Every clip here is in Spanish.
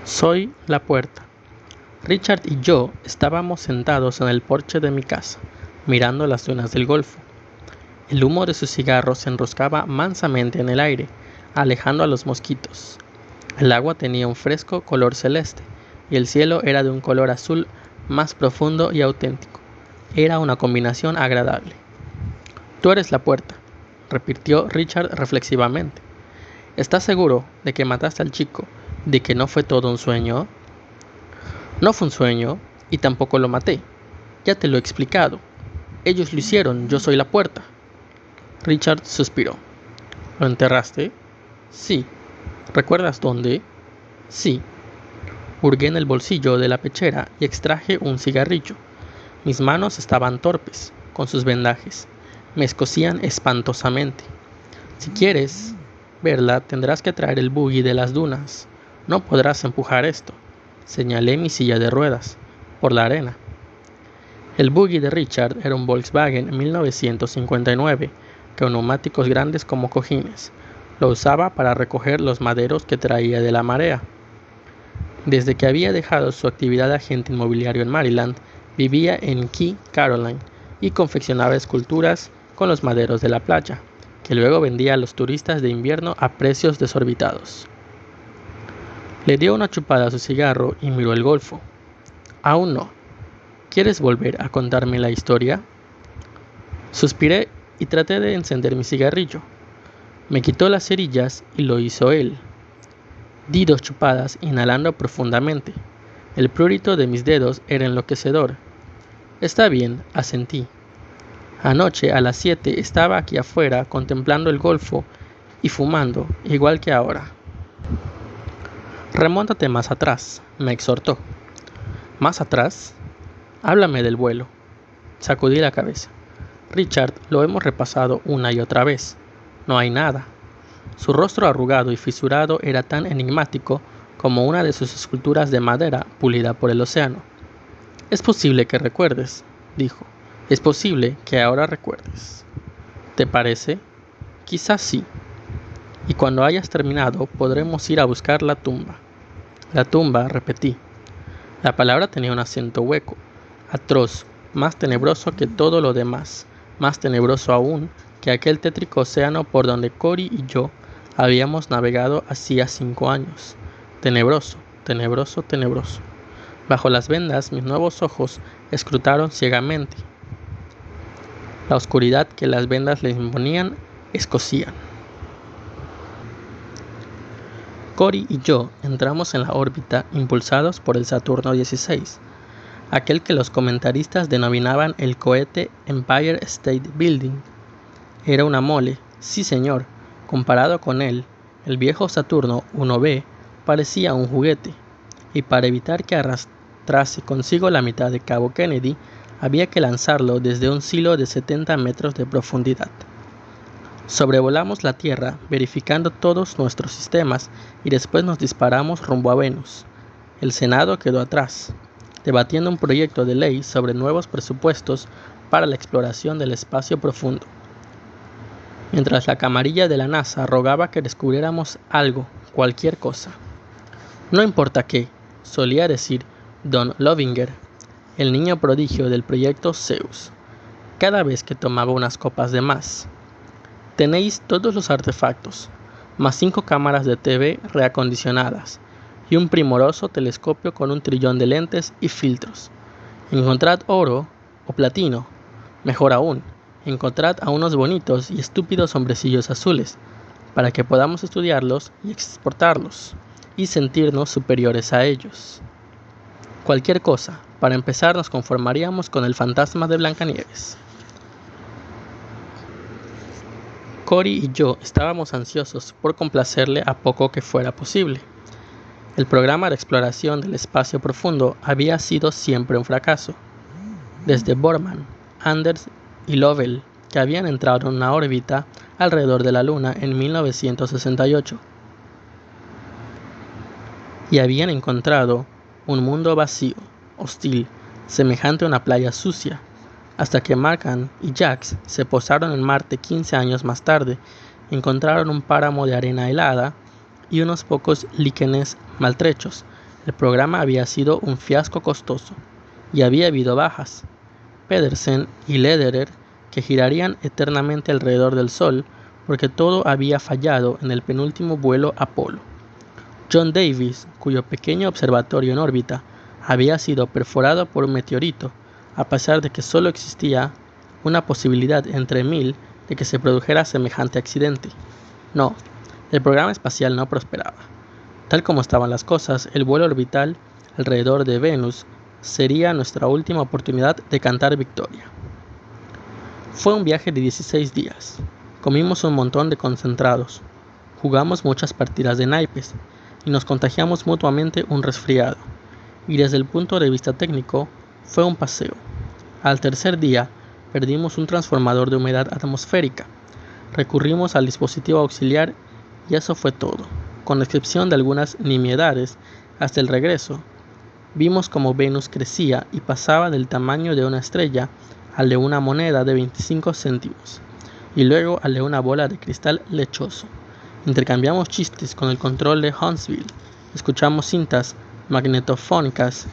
Soy la puerta. Richard y yo estábamos sentados en el porche de mi casa, mirando las dunas del Golfo. El humo de su cigarro se enroscaba mansamente en el aire, alejando a los mosquitos. El agua tenía un fresco color celeste, y el cielo era de un color azul más profundo y auténtico. Era una combinación agradable. Tú eres la puerta, repitió Richard reflexivamente. ¿Estás seguro de que mataste al chico, de que no fue todo un sueño? No fue un sueño, y tampoco lo maté. Ya te lo he explicado. Ellos lo hicieron, yo soy la puerta. Richard suspiró. ¿Lo enterraste? Sí. ¿Recuerdas dónde? Sí. Hurgué en el bolsillo de la pechera y extraje un cigarrillo. Mis manos estaban torpes, con sus vendajes. Me escocían espantosamente. Si quieres verla, tendrás que traer el buggy de las dunas. No podrás empujar esto. Señalé mi silla de ruedas, por la arena. El buggy de Richard era un Volkswagen 1959, con neumáticos grandes como cojines. Lo usaba para recoger los maderos que traía de la marea. Desde que había dejado su actividad de agente inmobiliario en Maryland, vivía en Key, Caroline, y confeccionaba esculturas con los maderos de la playa, que luego vendía a los turistas de invierno a precios desorbitados. Le dio una chupada a su cigarro y miró el Golfo. Aún no. ¿Quieres volver a contarme la historia? Suspiré y traté de encender mi cigarrillo. Me quitó las cerillas y lo hizo él. Di 2 chupadas, inhalando profundamente. El prurito de mis dedos era enloquecedor. Está bien, asentí. Anoche a las 7 estaba aquí afuera contemplando el Golfo y fumando, igual que ahora. Remóntate más atrás, me exhortó. ¿Más atrás? Háblame del vuelo. Sacudí la cabeza. Richard, lo hemos repasado una y otra vez. No hay nada. Su rostro arrugado y fisurado era tan enigmático como una de sus esculturas de madera pulida por el océano. Es posible que recuerdes, dijo. Es posible que ahora recuerdes. ¿Te parece? Quizás sí. Y cuando hayas terminado podremos ir a buscar la tumba. La tumba, repetí. La palabra tenía un acento hueco, atroz, más tenebroso que todo lo demás, más tenebroso aún que aquel tétrico océano por donde Cory y yo habíamos navegado hacía 5 años. Tenebroso, tenebroso, tenebroso. Bajo las vendas mis nuevos ojos escrutaron ciegamente. La oscuridad que las vendas les imponían escocían. Cory y yo entramos en la órbita impulsados por el Saturno 16, aquel que los comentaristas denominaban el cohete Empire State Building. Era una mole, sí señor, comparado con él, el viejo Saturno 1B parecía un juguete, y para evitar que arrastrase consigo la mitad de Cabo Kennedy, había que lanzarlo desde un silo de 70 metros de profundidad. Sobrevolamos la Tierra, verificando todos nuestros sistemas, y después nos disparamos rumbo a Venus. El Senado quedó atrás, debatiendo un proyecto de ley sobre nuevos presupuestos para la exploración del espacio profundo. Mientras la camarilla de la NASA rogaba que descubriéramos algo, cualquier cosa. No importa qué, solía decir Don Lovinger, el niño prodigio del proyecto Zeus, cada vez que tomaba unas copas de más. Tenéis todos los artefactos, más 5 cámaras de TV reacondicionadas y un primoroso telescopio con 1 trillón de lentes y filtros. Encontrad oro o platino, mejor aún, encontrad a unos bonitos y estúpidos hombrecillos azules, para que podamos estudiarlos y exportarlos, y sentirnos superiores a ellos. Cualquier cosa, para empezar nos conformaríamos con el fantasma de Blancanieves. Cory y yo estábamos ansiosos por complacerle a poco que fuera posible. El programa de exploración del espacio profundo había sido siempre un fracaso. Desde Borman, Anders y Lovell, que habían entrado en una órbita alrededor de la Luna en 1968, y habían encontrado un mundo vacío, hostil, semejante a una playa sucia, hasta que Markham y Jax se posaron en Marte 15 años más tarde, encontraron un páramo de arena helada y unos pocos líquenes maltrechos, El programa había sido un fiasco costoso, y había habido bajas. Pedersen y Lederer, que girarían eternamente alrededor del Sol, porque todo había fallado en el penúltimo vuelo Apolo. John Davis, cuyo pequeño observatorio en órbita había sido perforado por un meteorito, a pesar de que solo existía una posibilidad entre 1000 de que se produjera semejante accidente. No, el programa espacial no prosperaba. Tal como estaban las cosas, el vuelo orbital alrededor de Venus sería nuestra última oportunidad de cantar victoria. Fue un viaje de 16 días. Comimos un montón de concentrados, jugamos muchas partidas de naipes y nos contagiamos mutuamente un resfriado. Y desde el punto de vista técnico, fue un paseo. Al tercer día, perdimos un transformador de humedad atmosférica. Recurrimos al dispositivo auxiliar y eso fue todo. Con excepción de algunas nimiedades, hasta el regreso, vimos cómo Venus crecía y pasaba del tamaño de una estrella al de una moneda de 25 céntimos, y luego al de una bola de cristal lechoso. Intercambiamos chistes con el control de Huntsville, escuchamos cintas magnetofónicas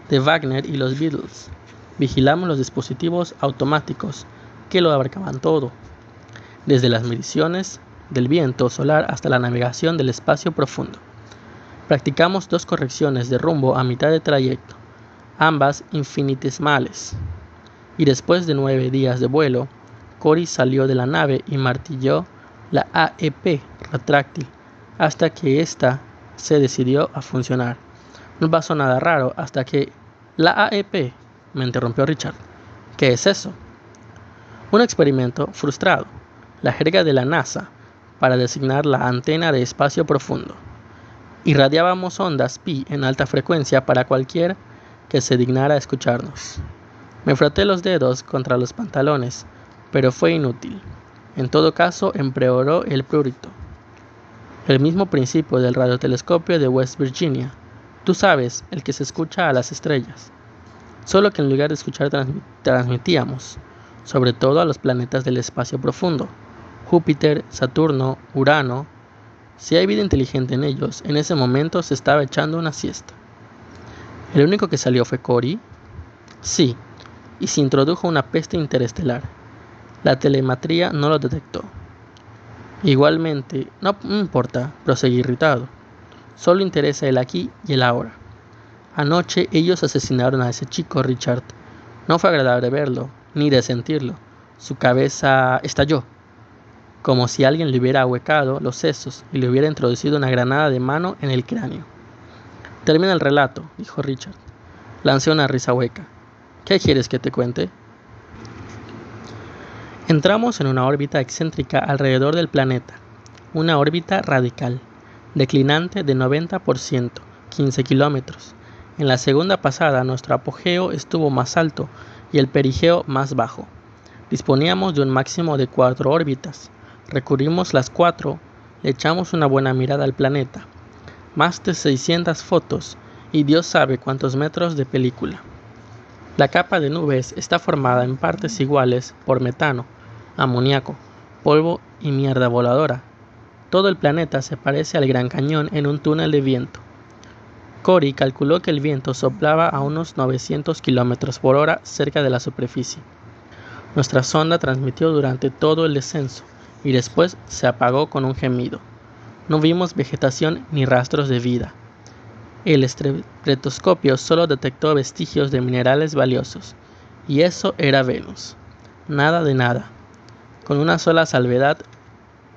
de Wagner y los Beatles, vigilamos los dispositivos automáticos que lo abarcaban todo, desde las mediciones del viento solar hasta la navegación del espacio profundo. Practicamos 2 correcciones de rumbo a mitad de trayecto, ambas infinitesimales, y después de 9 días de vuelo, Cory salió de la nave y martilló la AEP retráctil hasta que ésta se decidió a funcionar. No pasó nada raro hasta que... «La AEP», me interrumpió Richard. «¿Qué es eso?» «Un experimento frustrado, la jerga de la NASA para designar la antena de espacio profundo. Irradiábamos ondas pi en alta frecuencia para cualquiera que se dignara escucharnos. Me froté los dedos contra los pantalones, pero fue inútil. En todo caso, empeoró el prurito. El mismo principio del radiotelescopio de West Virginia. Tú sabes, el que se escucha a las estrellas. Solo que en lugar de escuchar transmitíamos, sobre todo a los planetas del espacio profundo. Júpiter, Saturno, Urano. Si hay vida inteligente en ellos, en ese momento se estaba echando una siesta. ¿El único que salió fue Cory?» «Sí, y se introdujo una peste interestelar. La telemetría no lo detectó». «Igualmente, no importa», proseguí irritado. «Solo interesa el aquí y el ahora. Anoche ellos asesinaron a ese chico, Richard. No fue agradable verlo, ni de sentirlo. Su cabeza estalló, como si alguien le hubiera ahuecado los sesos y le hubiera introducido una granada de mano en el cráneo». «Termina el relato», dijo Richard. Lancé una risa hueca. «¿Qué quieres que te cuente?» Entramos en una órbita excéntrica alrededor del planeta, una órbita radical, declinante de 90%, 15 kilómetros. En la segunda pasada nuestro apogeo estuvo más alto y el perigeo más bajo. Disponíamos de un máximo de 4 órbitas. Recurrimos las 4, le echamos una buena mirada al planeta. Más de 600 fotos y Dios sabe cuántos metros de película. La capa de nubes está formada en partes iguales por metano, amoníaco, polvo y mierda voladora. Todo el planeta se parece al Gran Cañón en un túnel de viento. Cory calculó que el viento soplaba a unos 900 km por hora cerca de la superficie. Nuestra sonda transmitió durante todo el descenso y después se apagó con un gemido. No vimos vegetación ni rastros de vida. El espectroscopio solo detectó vestigios de minerales valiosos, y eso era Venus. Nada de nada. Con una sola salvedad,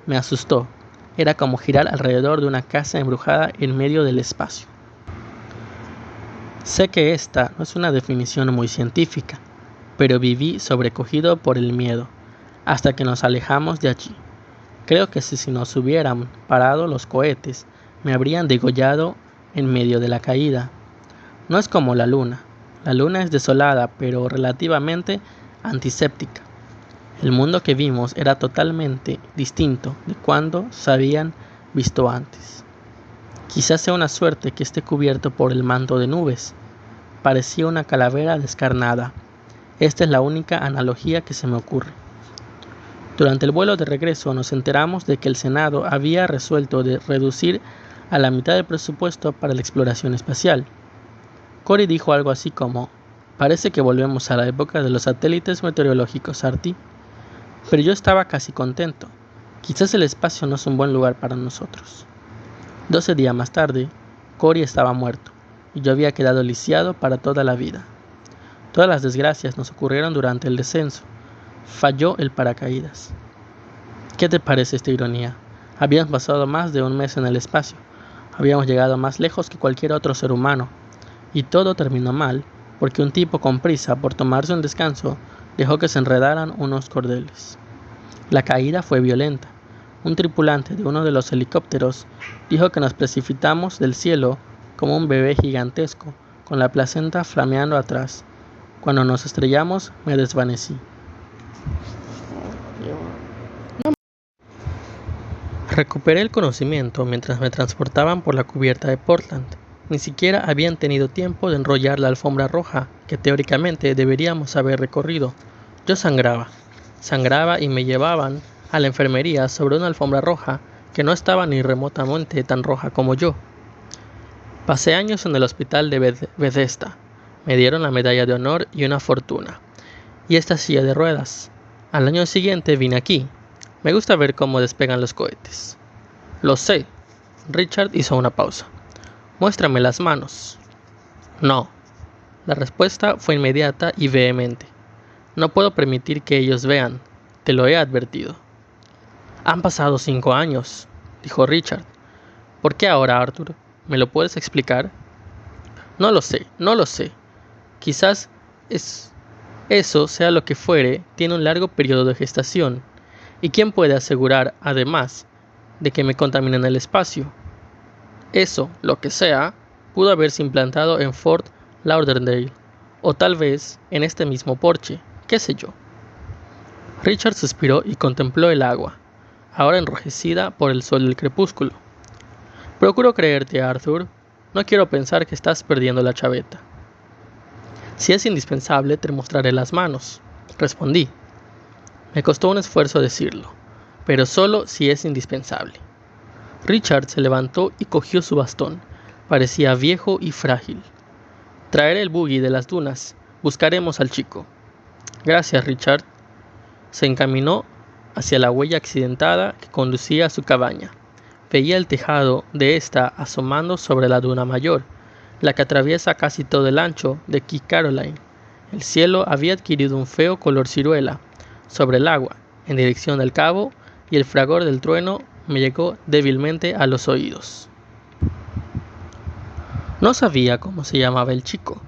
me asustó. Era como girar alrededor de una casa embrujada en medio del espacio. Sé que esta no es una definición muy científica, pero viví sobrecogido por el miedo, hasta que nos alejamos de allí. Creo que si nos hubieran parado los cohetes, me habrían degollado en medio de la caída. No es como la luna. La luna es desolada, pero relativamente antiséptica. El mundo que vimos era totalmente distinto de cuando se habían visto antes. Quizás sea una suerte que esté cubierto por el manto de nubes. Parecía una calavera descarnada. Esta es la única analogía que se me ocurre. Durante el vuelo de regreso nos enteramos de que el Senado había resuelto de reducir a la mitad del presupuesto para la exploración espacial. Cory dijo algo así como: «Parece que volvemos a la época de los satélites meteorológicos, Artie». Pero yo estaba casi contento. Quizás el espacio no es un buen lugar para nosotros. 12 días más tarde, Cory estaba muerto, y yo había quedado lisiado para toda la vida. Todas las desgracias nos ocurrieron durante el descenso. Falló el paracaídas. ¿Qué te parece esta ironía? Habíamos pasado más de un mes en el espacio. Habíamos llegado más lejos que cualquier otro ser humano. Y todo terminó mal, porque un tipo con prisa por tomarse un descanso dejó que se enredaran unos cordeles. La caída fue violenta. Un tripulante de uno de los helicópteros dijo que nos precipitamos del cielo como un bebé gigantesco, con la placenta flameando atrás. Cuando nos estrellamos, me desvanecí. Recuperé el conocimiento mientras me transportaban por la cubierta de Portland. Ni siquiera habían tenido tiempo de enrollar la alfombra roja que teóricamente deberíamos haber recorrido. Yo sangraba y me llevaban a la enfermería sobre una alfombra roja que no estaba ni remotamente tan roja como yo. Pasé años en el hospital de Bethesda. Me dieron la medalla de honor y una fortuna. Y esta silla de ruedas. Al año siguiente vine aquí. Me gusta ver cómo despegan los cohetes. Lo sé. Richard hizo una pausa. Muéstrame las manos. No. La respuesta fue inmediata y vehemente. No puedo permitir que ellos vean. Te lo he advertido. Han pasado 5 años, dijo Richard. ¿Por qué ahora, Arthur? ¿Me lo puedes explicar? No lo sé. Quizás eso sea lo que fuere, tiene un largo periodo de gestación. ¿Y quién puede asegurar, además, de que me contaminen el espacio? Eso, lo que sea, pudo haberse implantado en Fort Lauderdale, o tal vez en este mismo porche, qué sé yo. Richard suspiró y contempló el agua, ahora enrojecida por el sol del crepúsculo. Procuro creerte, Arthur. No quiero pensar que estás perdiendo la chaveta. Si es indispensable, te mostraré las manos, respondí. Me costó un esfuerzo decirlo, pero solo si es indispensable. Richard se levantó y cogió su bastón. Parecía viejo y frágil. Traeré el buggy de las dunas. Buscaremos al chico. Gracias, Richard. Se encaminó hacia la huella accidentada que conducía a su cabaña. Veía el tejado de esta asomando sobre la duna mayor, la que atraviesa casi todo el ancho de Key Caroline. El cielo había adquirido un feo color ciruela sobre el agua, en dirección del cabo, y el fragor del trueno me llegó débilmente a los oídos. No sabía cómo se llamaba el chico,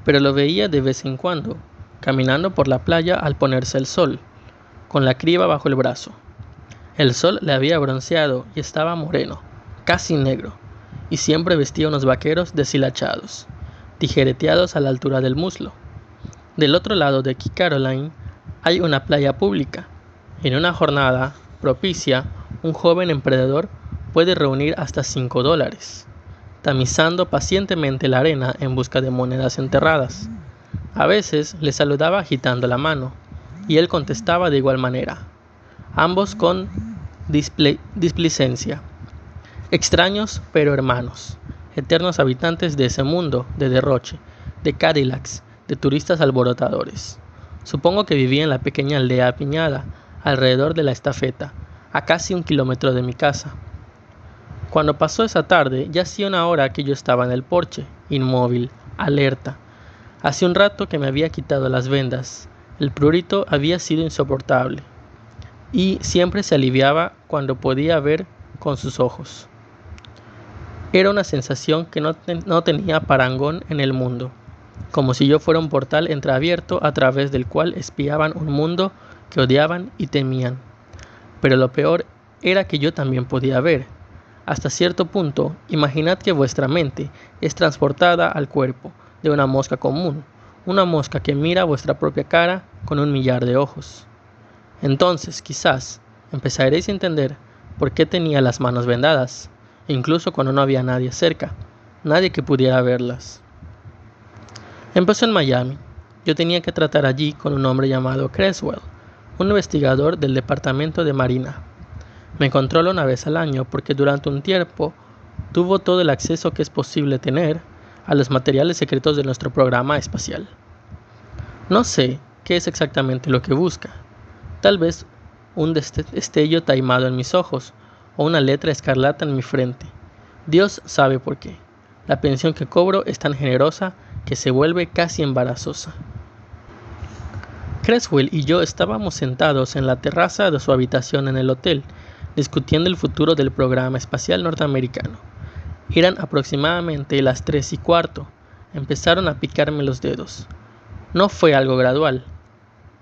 pero lo veía de vez en cuando, caminando por la playa al ponerse el sol, con la criba bajo el brazo. El sol le había bronceado y estaba moreno, casi negro, y siempre vestía unos vaqueros deshilachados, tijereteados a la altura del muslo. Del otro lado de Key Caroline hay una playa pública. En una jornada propicia, un joven emprendedor puede reunir hasta $5, tamizando pacientemente la arena en busca de monedas enterradas. A veces le saludaba agitando la mano, y él contestaba de igual manera, ambos con displicencia. Extraños pero hermanos, eternos habitantes de ese mundo de derroche, de Cadillacs, de turistas alborotadores. Supongo que vivía en la pequeña aldea apiñada, alrededor de la estafeta, a casi 1 kilómetro de mi casa. Cuando pasó esa tarde, ya hacía una hora que yo estaba en el porche, inmóvil, alerta. Hacía un rato que me había quitado las vendas. El prurito había sido insoportable, y siempre se aliviaba cuando podía ver con sus ojos. Era una sensación que no tenía parangón en el mundo, como si yo fuera un portal entreabierto a través del cual espiaban un mundo que odiaban y temían. Pero lo peor era que yo también podía ver. Hasta cierto punto, imaginad que vuestra mente es transportada al cuerpo de una mosca común, una mosca que mira vuestra propia cara con 1.000.000 de ojos. Entonces, quizás, empezaréis a entender por qué tenía las manos vendadas, incluso cuando no había nadie cerca, nadie que pudiera verlas. Empezó en Miami. Yo tenía que tratar allí con un hombre llamado Creswell, un investigador del Departamento de Marina. Me controla una vez al año porque durante un tiempo tuvo todo el acceso que es posible tener a los materiales secretos de nuestro programa espacial. No sé qué es exactamente lo que busca. Tal vez un destello taimado en mis ojos o una letra escarlata en mi frente. Dios sabe por qué. La pensión que cobro es tan generosa que se vuelve casi embarazosa. Creswell y yo estábamos sentados en la terraza de su habitación en el hotel, discutiendo el futuro del programa espacial norteamericano. Eran aproximadamente las 3:15. Empezaron a picarme los dedos. No fue algo gradual.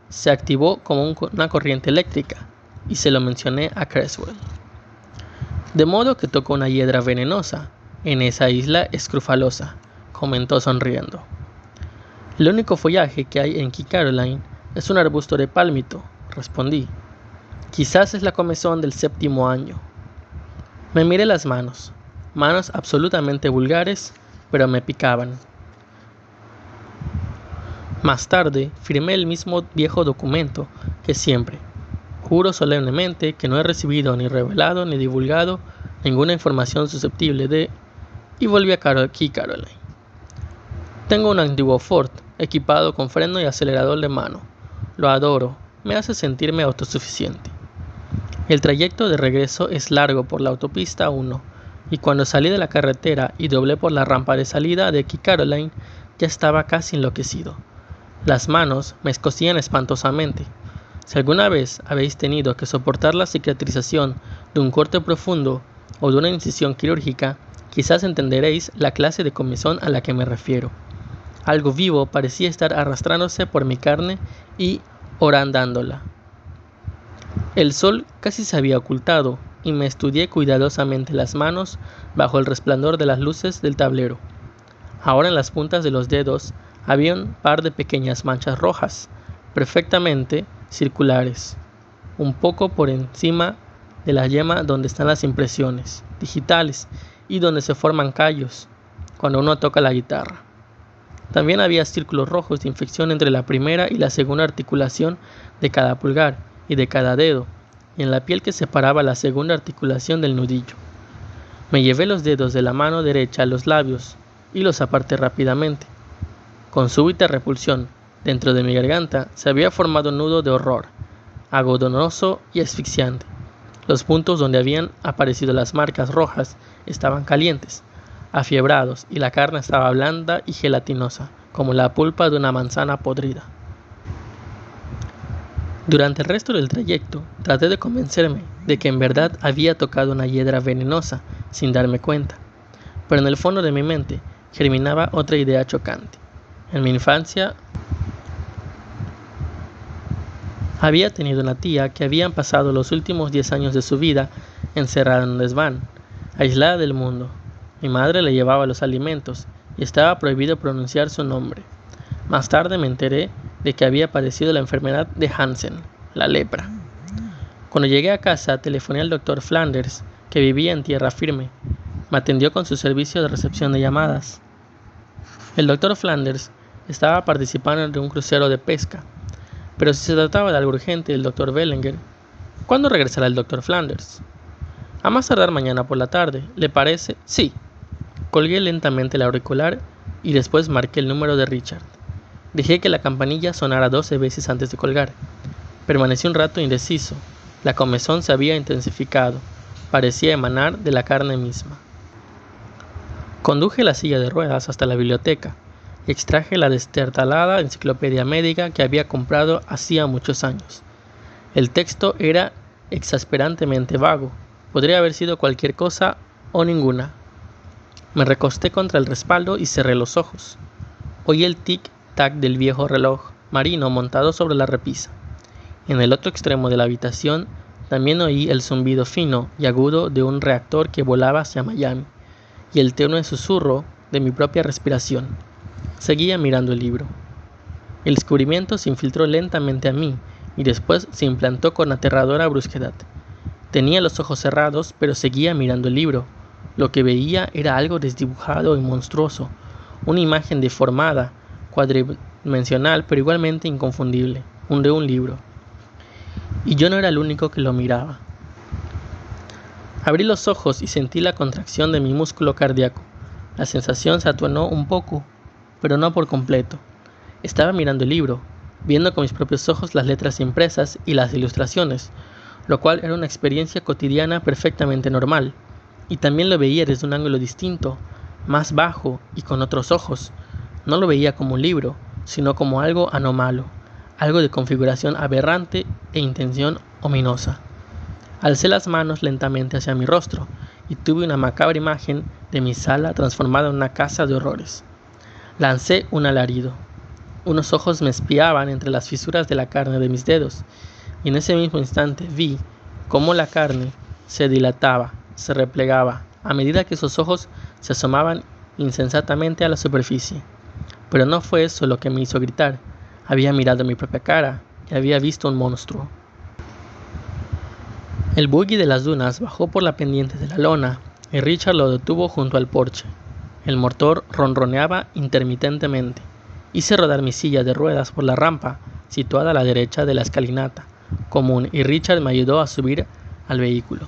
Se activó como una corriente eléctrica, y se lo mencioné a Creswell. De modo que tocó una hiedra venenosa en esa isla escrofalosa, comentó sonriendo. El único follaje que hay en Key Caroline es un arbusto de pálmito, respondí. Quizás es la comezón del 7º año. Me miré las manos absolutamente vulgares, pero me picaban. Más tarde, firmé el mismo viejo documento que siempre. Juro solemnemente que no he recibido ni revelado ni divulgado ninguna información susceptible de... Y volví a Key Caroline. Tengo un antiguo Ford, equipado con freno y acelerador de mano. Lo adoro, me hace sentirme autosuficiente. El trayecto de regreso es largo por la autopista 1, y cuando salí de la carretera y doblé por la rampa de salida de Key Caroline, ya estaba casi enloquecido. Las manos me escocían espantosamente. Si alguna vez habéis tenido que soportar la cicatrización de un corte profundo o de una incisión quirúrgica, quizás entenderéis la clase de comezón a la que me refiero. Algo vivo parecía estar arrastrándose por mi carne y horandándola. El sol casi se había ocultado y me estudié cuidadosamente las manos bajo el resplandor de las luces del tablero. Ahora en las puntas de los dedos había un par de pequeñas manchas rojas, perfectamente circulares, un poco por encima de la yema donde están las impresiones digitales y donde se forman callos cuando uno toca la guitarra. También había círculos rojos de infección entre la primera y la segunda articulación de cada pulgar y de cada dedo, y en la piel que separaba la segunda articulación del nudillo. Me llevé los dedos de la mano derecha a los labios y los aparté rápidamente. Con súbita repulsión, dentro de mi garganta se había formado un nudo de horror, algodonoso y asfixiante. Los puntos donde habían aparecido las marcas rojas estaban calientes, afiebrados, y la carne estaba blanda y gelatinosa, como la pulpa de una manzana podrida. Durante el resto del trayecto, traté de convencerme de que en verdad había tocado una hiedra venenosa, sin darme cuenta. Pero en el fondo de mi mente germinaba otra idea chocante. En mi infancia había tenido una tía que habían pasado los últimos 10 años de su vida encerrada en un desván, aislada del mundo. Mi madre le llevaba los alimentos y estaba prohibido pronunciar su nombre. Más tarde me enteré de que había padecido la enfermedad de Hansen, la lepra. Cuando llegué a casa, telefoné al Dr. Flanders, que vivía en tierra firme. Me atendió con su servicio de recepción de llamadas. El Dr. Flanders estaba participando de un crucero de pesca, pero si se trataba de algo urgente, el Dr. Bellinger... ¿Cuándo regresará el Dr. Flanders? A más tardar mañana por la tarde, ¿le parece? Sí. Colgué lentamente el auricular y después marqué el número de Richard. Dejé que la campanilla sonara 12 veces antes de colgar. Permanecí un rato indeciso. La comezón se había intensificado. Parecía emanar de la carne misma. Conduje la silla de ruedas hasta la biblioteca y extraje la destartalada enciclopedia médica que había comprado hacía muchos años. El texto era exasperantemente vago. Podría haber sido cualquier cosa o ninguna. Me recosté contra el respaldo y cerré los ojos. Oí el tic-tac del viejo reloj marino montado sobre la repisa. En el otro extremo de la habitación también oí el zumbido fino y agudo de un reactor que volaba hacia Miami y el tenue susurro de mi propia respiración. Seguía mirando el libro. El descubrimiento se infiltró lentamente a mí y después se implantó con aterradora brusquedad. Tenía los ojos cerrados, pero seguía mirando el libro. Lo que veía era algo desdibujado y monstruoso, una imagen deformada, cuadridimensional, pero igualmente inconfundible, de un libro. Y yo no era el único que lo miraba. Abrí los ojos y sentí la contracción de mi músculo cardíaco. La sensación se atenuó un poco, pero no por completo. Estaba mirando el libro, viendo con mis propios ojos las letras impresas y las ilustraciones, lo cual era una experiencia cotidiana perfectamente normal, y también lo veía desde un ángulo distinto, más bajo y con otros ojos. No lo veía como un libro, sino como algo anómalo, algo de configuración aberrante e intención ominosa. Alcé las manos lentamente hacia mi rostro y tuve una macabra imagen de mi sala transformada en una casa de horrores. Lancé un alarido. Unos ojos me espiaban entre las fisuras de la carne de mis dedos, y en ese mismo instante vi cómo la carne se dilataba, se replegaba, a medida que esos ojos se asomaban insensatamente a la superficie. Pero no fue eso lo que me hizo gritar. Había mirado mi propia cara y había visto un monstruo. El buggy de las dunas bajó por la pendiente de la lona y Richard lo detuvo junto al porche. El motor ronroneaba intermitentemente. Hice rodar mi silla de ruedas por la rampa situada a la derecha de la escalinata común y Richard me ayudó a subir al vehículo.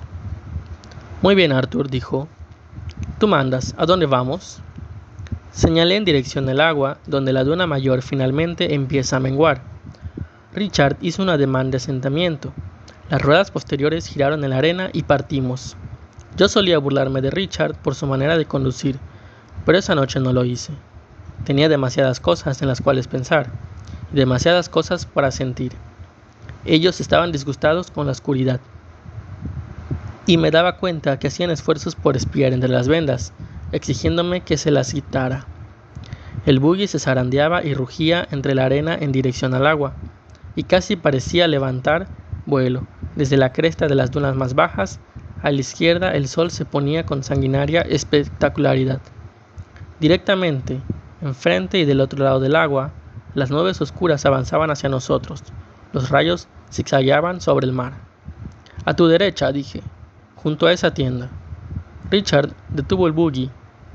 Muy bien, Arthur, dijo. Tú mandas. ¿A dónde vamos? Señalé en dirección del agua, donde la duna mayor finalmente empieza a menguar. Richard hizo un ademán de asentamiento. Las ruedas posteriores giraron en la arena y partimos. Yo solía burlarme de Richard por su manera de conducir, pero esa noche no lo hice. Tenía demasiadas cosas en las cuales pensar, y demasiadas cosas para sentir. Ellos estaban disgustados con la oscuridad, y me daba cuenta que hacían esfuerzos por espiar entre las vendas, exigiéndome que se las quitara. El buggy se zarandeaba y rugía entre la arena en dirección al agua, y casi parecía levantar vuelo. Desde la cresta de las dunas más bajas, a la izquierda el sol se ponía con sanguinaria espectacularidad. Directamente, enfrente y del otro lado del agua, las nubes oscuras avanzaban hacia nosotros. Los rayos zigzagueaban sobre el mar. A tu derecha, dije, junto a esa tienda. Richard detuvo el buggy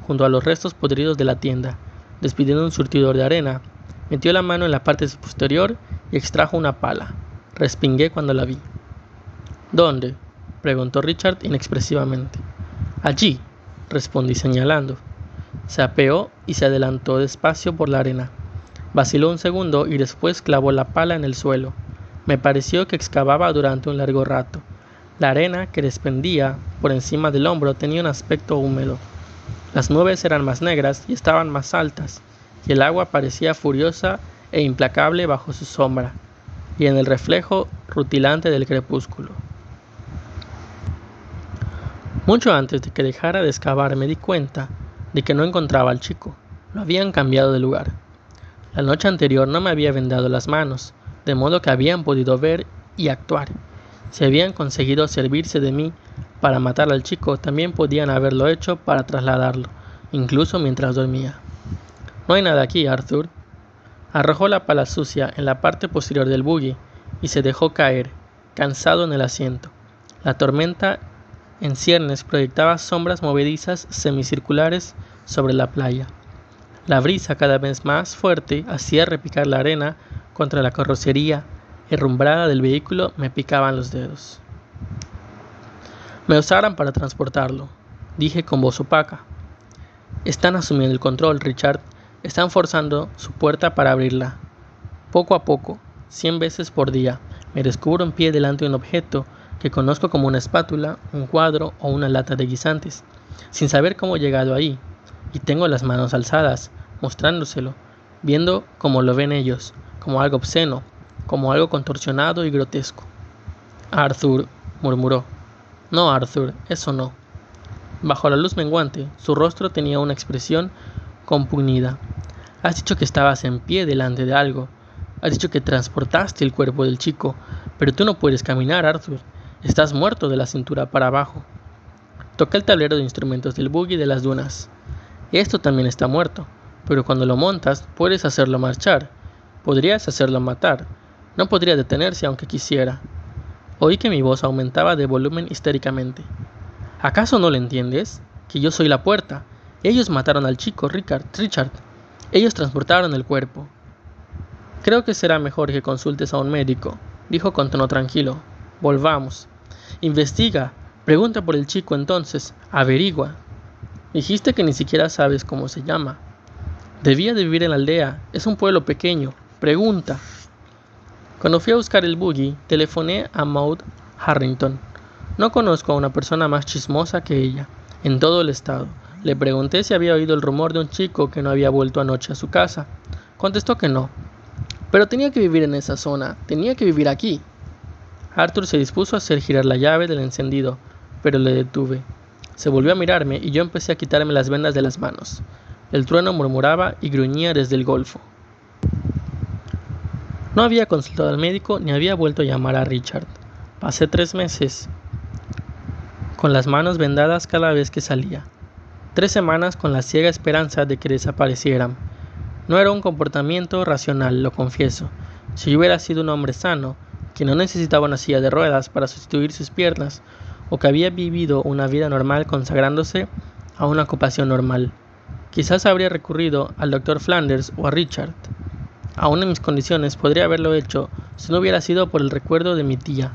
junto a los restos podridos de la tienda, despidiendo un surtidor de arena. Metió la mano en la parte posterior y extrajo una pala. Respingué cuando la vi. ¿Dónde?, preguntó Richard inexpresivamente. Allí, respondí señalando. Se apeó y se adelantó despacio por la arena. Vaciló un segundo y después clavó la pala en el suelo. Me pareció que excavaba durante un largo rato. La arena que desprendía por encima del hombro tenía un aspecto húmedo. Las nubes eran más negras y estaban más altas, y el agua parecía furiosa e implacable bajo su sombra, y en el reflejo rutilante del crepúsculo. Mucho antes de que dejara de excavar me di cuenta de que no encontraba al chico. Lo habían cambiado de lugar. La noche anterior no me había vendado las manos, de modo que habían podido ver y actuar. Si habían conseguido servirse de mí para matar al chico, también podían haberlo hecho para trasladarlo, incluso mientras dormía. No hay nada aquí, Arthur. Arrojó la pala sucia en la parte posterior del buggy y se dejó caer, cansado en el asiento. La tormenta en ciernes proyectaba sombras movedizas semicirculares sobre la playa. La brisa cada vez más fuerte hacía repicar la arena contra la carrocería herrumbrada del vehículo. Me picaban los dedos. Me usaran para transportarlo, dije con voz opaca. Están asumiendo el control, Richard. Están forzando su puerta para abrirla. Poco a poco, 100 veces por día, me descubro en pie delante de un objeto que conozco como una espátula, un cuadro o una lata de guisantes, sin saber cómo he llegado ahí, y tengo las manos alzadas, mostrándoselo, viendo cómo lo ven ellos, como algo obsceno, como algo contorsionado y grotesco. Arthur, murmuró. No, Arthur, eso no. Bajo la luz menguante, su rostro tenía una expresión compunida. Has dicho que estabas en pie delante de algo. Has dicho que transportaste el cuerpo del chico, pero tú no puedes caminar, Arthur. Estás muerto de la cintura para abajo. Toqué el tablero de instrumentos del buggy de las dunas. Esto también está muerto, pero cuando lo montas puedes hacerlo marchar. Podrías hacerlo matar. No podría detenerse aunque quisiera. Oí que mi voz aumentaba de volumen histéricamente. ¿Acaso no lo entiendes? Que yo soy la puerta. Ellos mataron al chico, Richard. Ellos transportaron el cuerpo. Creo que será mejor que consultes a un médico, dijo con tono tranquilo. Volvamos. Investiga Pregunta por el chico entonces, averigua. Dijiste que ni siquiera sabes cómo se llama. Debía de vivir en la aldea, es un pueblo pequeño. Pregunta. Cuando fui a buscar el buggy, telefoné a Maud Harrington. No conozco a una persona más chismosa que ella, en todo el estado. Le pregunté si había oído el rumor de un chico que no había vuelto anoche a su casa. Contestó que no. Pero tenía que vivir en esa zona, tenía que vivir aquí. Arthur se dispuso a hacer girar la llave del encendido, pero le detuve. Se volvió a mirarme y yo empecé a quitarme las vendas de las manos. El trueno murmuraba y gruñía desde el golfo. No había consultado al médico ni había vuelto a llamar a Richard. Pasé 3 meses con las manos vendadas cada vez que salía. 3 semanas con la ciega esperanza de que desaparecieran. No era un comportamiento racional, lo confieso. Si yo hubiera sido un hombre sano, que no necesitaba una silla de ruedas para sustituir sus piernas, o que había vivido una vida normal consagrándose a una ocupación normal, quizás habría recurrido al Dr. Flanders o a Richard. Aún en mis condiciones podría haberlo hecho si no hubiera sido por el recuerdo de mi tía,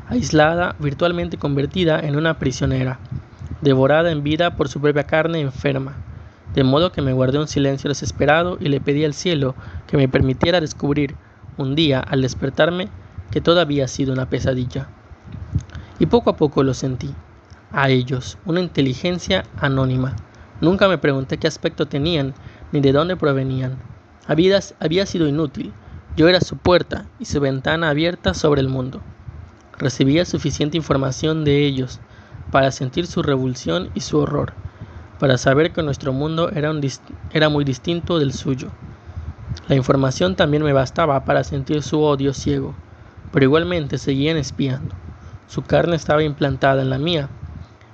aislada, virtualmente convertida en una prisionera, devorada en vida por su propia carne enferma, de modo que me guardé un silencio desesperado y le pedí al cielo que me permitiera descubrir, un día, al despertarme, que todo había sido una pesadilla. Y poco a poco lo sentí. A ellos, una inteligencia anónima. Nunca me pregunté qué aspecto tenían, ni de dónde provenían. Había sido inútil. Yo era su puerta y su ventana abierta sobre el mundo. Recibía suficiente información de ellos para sentir su revulsión y su horror, para saber que nuestro mundo era muy distinto del suyo. La información también me bastaba para sentir su odio ciego, pero igualmente seguían espiando. Su carne estaba implantada en la mía.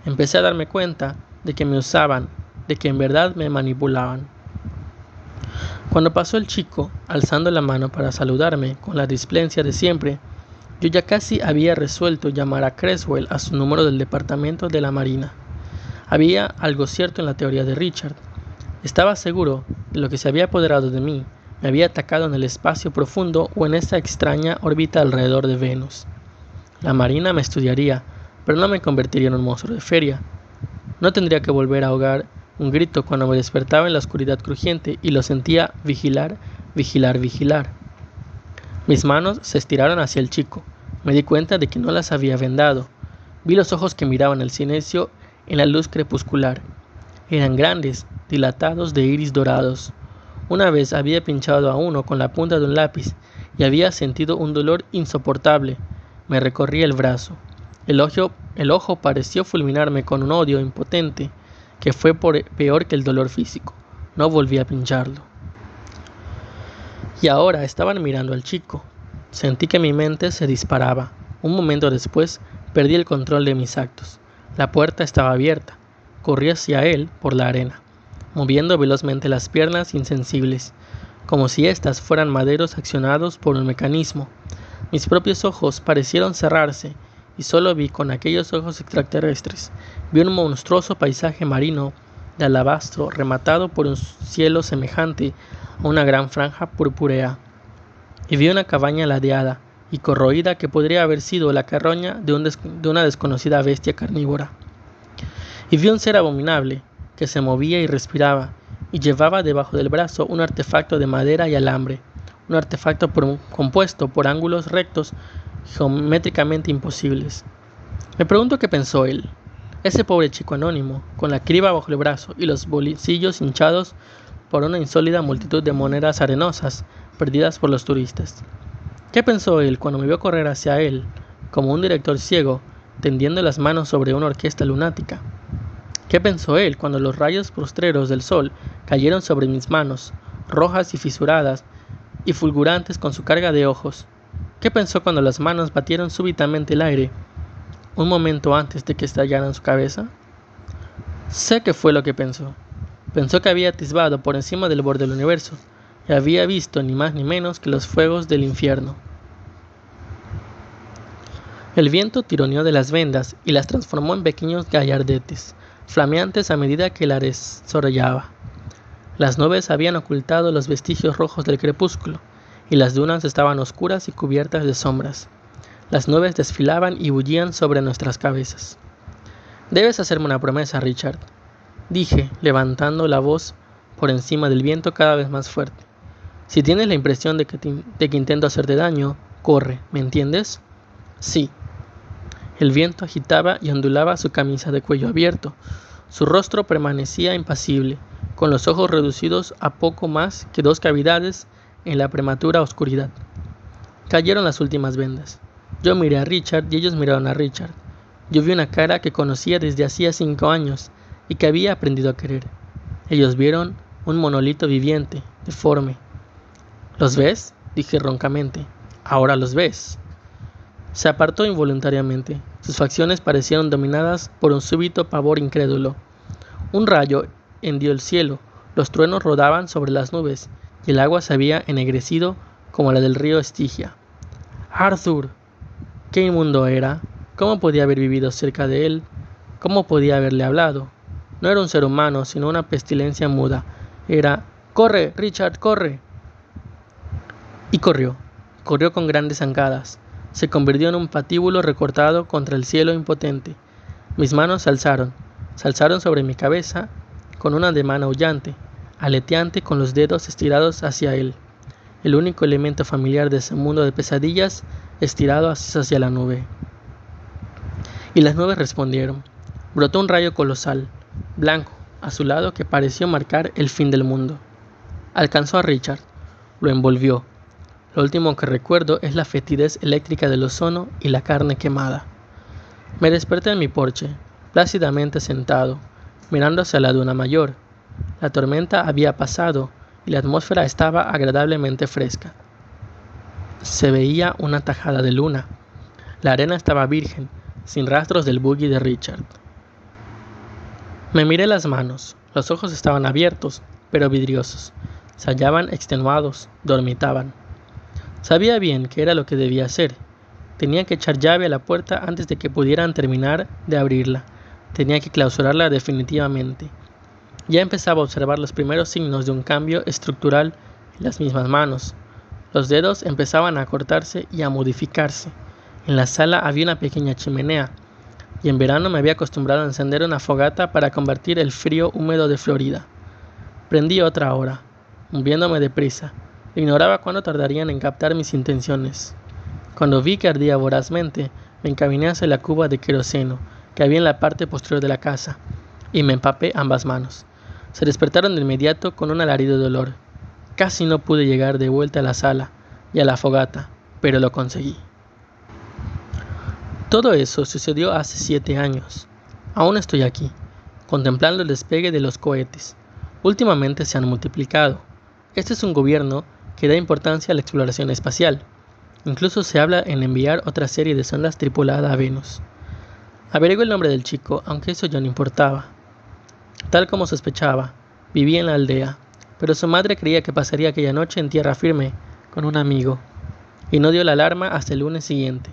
Empecé a darme cuenta de que me usaban, de que en verdad me manipulaban. Cuando pasó el chico, alzando la mano para saludarme con la displencia de siempre, yo ya casi había resuelto llamar a Creswell a su número del departamento de la Marina. Había algo cierto en la teoría de Richard. Estaba seguro de lo que se había apoderado de mí, me había atacado en el espacio profundo o en esta extraña órbita alrededor de Venus. La Marina me estudiaría, pero no me convertiría en un monstruo de feria. No tendría que volver a ahogar un grito cuando me despertaba en la oscuridad crujiente y lo sentía vigilar, vigilar, vigilar. Mis manos se estiraron hacia el chico. Me di cuenta de que no las había vendado. Vi los ojos que miraban el silencio en la luz crepuscular. Eran grandes, dilatados de iris dorados. Una vez había pinchado a uno con la punta de un lápiz y había sentido un dolor insoportable. Me recorría el brazo. El ojo pareció fulminarme con un odio impotente que fue peor que el dolor físico. No volví a pincharlo. Y ahora estaban mirando al chico. Sentí que mi mente se disparaba. Un momento después perdí el control de mis actos. La puerta estaba abierta. Corrí hacia él por la arena, moviendo velozmente las piernas insensibles, como si éstas fueran maderos accionados por un mecanismo. Mis propios ojos parecieron cerrarse y solo vi con aquellos ojos extraterrestres. Vi un monstruoso paisaje marino de alabastro rematado por un cielo semejante a una gran franja purpúrea. Y vi una cabaña ladeada y corroída que podría haber sido la carroña de una desconocida bestia carnívora. Y vi un ser abominable que se movía y respiraba y llevaba debajo del brazo un artefacto de madera y alambre, un artefacto compuesto por ángulos rectos geométricamente imposibles. Me pregunto qué pensó él, ese pobre chico anónimo, con la criba bajo el brazo y los bolsillos hinchados por una insólita multitud de monedas arenosas perdidas por los turistas. ¿Qué pensó él cuando me vio correr hacia él, como un director ciego, tendiendo las manos sobre una orquesta lunática? ¿Qué pensó él cuando los rayos postreros del sol cayeron sobre mis manos, rojas y fisuradas y fulgurantes con su carga de ojos? ¿Qué pensó cuando las manos batieron súbitamente el aire, un momento antes de que estallaran su cabeza? Sé que fue lo que pensó. Pensó que había atisbado por encima del borde del universo y había visto ni más ni menos que los fuegos del infierno. El viento tironeó de las vendas y las transformó en pequeños gallardetes, flameantes a medida que la desollaba. Las nubes habían ocultado los vestigios rojos del crepúsculo, y las dunas estaban oscuras y cubiertas de sombras. Las nubes desfilaban y bullían sobre nuestras cabezas. Debes hacerme una promesa, Richard, dije, levantando la voz por encima del viento cada vez más fuerte. Si tienes la impresión de que intento hacerte daño, corre, ¿me entiendes? Sí. El viento agitaba y ondulaba su camisa de cuello abierto. Su rostro permanecía impasible, con los ojos reducidos a poco más que 2 cavidades en la prematura oscuridad. Cayeron las últimas vendas. Yo miré a Richard y ellos miraron a Richard. Yo vi una cara que conocía desde hacía 5 años y que había aprendido a querer. Ellos vieron un monolito viviente, deforme. ¿Los ves?, dije roncamente. Ahora los ves. Se apartó involuntariamente. Sus facciones parecieron dominadas por un súbito pavor incrédulo. Un rayo hendió el cielo, los truenos rodaban sobre las nubes, y el agua se había ennegrecido como la del río Estigia. ¡Arthur! ¡Qué inmundo era! ¿Cómo podía haber vivido cerca de él? ¿Cómo podía haberle hablado? No era un ser humano, sino una pestilencia muda. Era... ¡Corre, Richard, corre! Y corrió. Corrió con grandes zancadas. Se convirtió en un patíbulo recortado contra el cielo impotente. Mis manos se alzaron sobre mi cabeza con un ademán aullante, aleteante, con los dedos estirados hacia él, el único elemento familiar de ese mundo de pesadillas estirado hacia la nube. Y las nubes respondieron. Brotó un rayo colosal, blanco, azulado, que pareció marcar el fin del mundo. Alcanzó a Richard, lo envolvió. Lo último que recuerdo es la fetidez eléctrica del ozono y la carne quemada. Me desperté en mi porche, plácidamente sentado, mirando hacia la duna mayor. La tormenta había pasado y la atmósfera estaba agradablemente fresca. Se veía una tajada de luna. La arena estaba virgen, sin rastros del buggy de Richard. Me miré las manos. Los ojos estaban abiertos, pero vidriosos. Se hallaban extenuados, dormitaban. Sabía bien que era lo que debía hacer. Tenía que echar llave a la puerta antes de que pudieran terminar de abrirla. Tenía que clausurarla definitivamente. Ya empezaba a observar los primeros signos de un cambio estructural en las mismas manos. Los dedos empezaban a cortarse y a modificarse. En la sala había una pequeña chimenea, y en verano me había acostumbrado a encender una fogata para combatir el frío húmedo de Florida. Prendí otra ahora, moviéndome deprisa. Ignoraba cuánto tardarían en captar mis intenciones. Cuando vi que ardía vorazmente, me encaminé hacia la cuba de queroseno que había en la parte posterior de la casa, y me empapé ambas manos. Se despertaron de inmediato con un alarido de dolor. Casi no pude llegar de vuelta a la sala y a la fogata, pero lo conseguí. Todo eso sucedió hace 7 años. Aún estoy aquí, contemplando el despegue de los cohetes. Últimamente se han multiplicado. Este es un gobierno que da importancia a la exploración espacial. Incluso se habla en enviar otra serie de sondas tripuladas a Venus. Averigué el nombre del chico, aunque eso ya no importaba. Tal como sospechaba, vivía en la aldea, pero su madre creía que pasaría aquella noche en tierra firme con un amigo, y no dio la alarma hasta el lunes siguiente.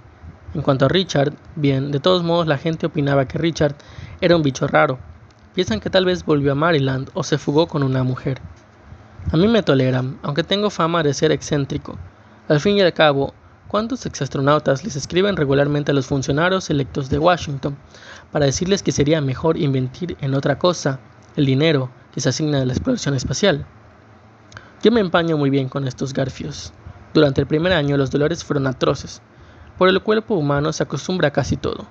En cuanto a Richard, bien, de todos modos la gente opinaba que Richard era un bicho raro. Piensan que tal vez volvió a Maryland o se fugó con una mujer. A mí me toleran, aunque tengo fama de ser excéntrico. Al fin y al cabo, ¿cuántos exastronautas les escriben regularmente a los funcionarios electos de Washington para decirles que sería mejor invertir en otra cosa el dinero que se asigna a la exploración espacial? Yo me empaño muy bien con estos garfios. Durante el primer año los dolores fueron atroces. Por el cuerpo humano se acostumbra a casi todo.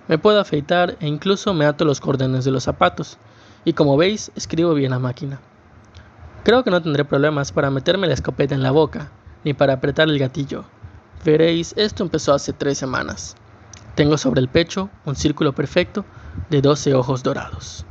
Me puedo afeitar e incluso me ato los cordones de los zapatos. Y como veis, escribo bien a máquina. Creo que no tendré problemas para meterme la escopeta en la boca, ni para apretar el gatillo. Veréis, esto empezó hace 3 semanas. Tengo sobre el pecho un círculo perfecto de 12 ojos dorados.